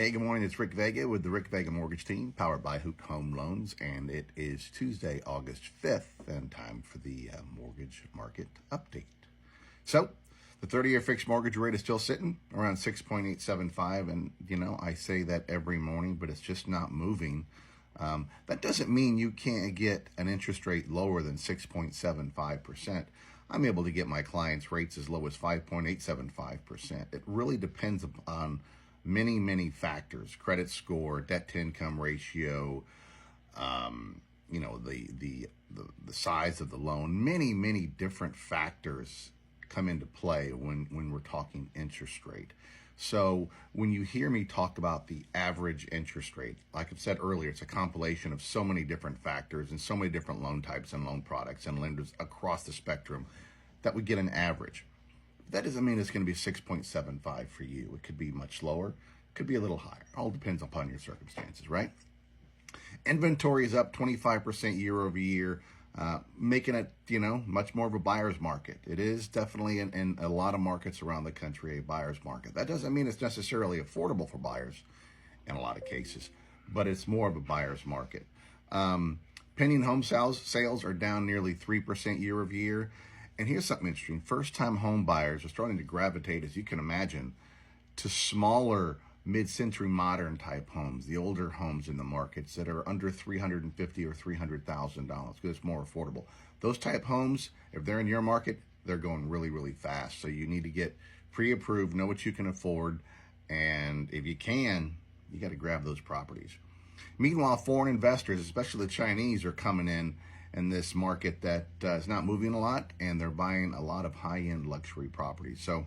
Hey, good morning. It's Rick Vega with the Rick Vega Mortgage Team, powered by Hoot Home Loans, and it is Tuesday, August 5th, and time for the mortgage market update. So, the 30-year fixed mortgage rate is still sitting around 6.875, and I say that every morning, but it's just not moving. That doesn't mean you can't get an interest rate lower than 6.75%. I'm able to get my clients rates as low as 5.875%. It really depends upon many factors: credit score, debt to income ratio, the size of the loan. Many different factors come into play when we're talking interest rate. So when you hear me talk about the average interest rate, like I've said earlier, it's a compilation of so many different factors and so many different loan types and loan products and lenders across the spectrum that we get an average. That doesn't mean it's going to be 6.75 for you. It could be much lower, could be a little higher. All depends upon your circumstances, right? Inventory is up 25% year over year, making it, much more of a buyer's market. It is definitely in a lot of markets around the country a buyer's market. That doesn't mean it's necessarily affordable for buyers in a lot of cases, but it's more of a buyer's market. Pending home sales are down nearly 3% year over year. And here's something interesting. First-time home buyers are starting to gravitate, as you can imagine, to smaller mid-century modern type homes, the older homes in the markets that are under $350,000 or $300,000 because it's more affordable. Those type homes, if they're in your market, they're going really fast. So you need to get pre-approved, know what you can afford, and if you can, you got to grab those properties. Meanwhile, foreign investors, especially the Chinese, are coming in this market that is not moving a lot, and they're buying a lot of high-end luxury properties. So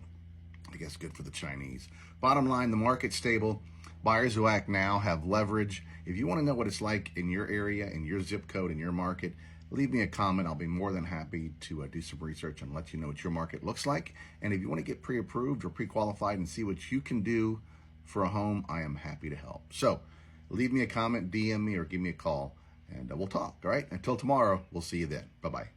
I guess good for the Chinese. Bottom line, the market's stable. Buyers who act now have leverage. If you want to know what it's like in your area, in your zip code, in your market, leave me a comment. I'll be more than happy to do some research and let you know what your market looks like. And if you want to get pre-approved or pre-qualified and see what you can do for a home, I am happy to help. So leave me a comment, DM me, or give me a call, and we'll talk. All right? Until tomorrow, we'll see you then. Bye-bye.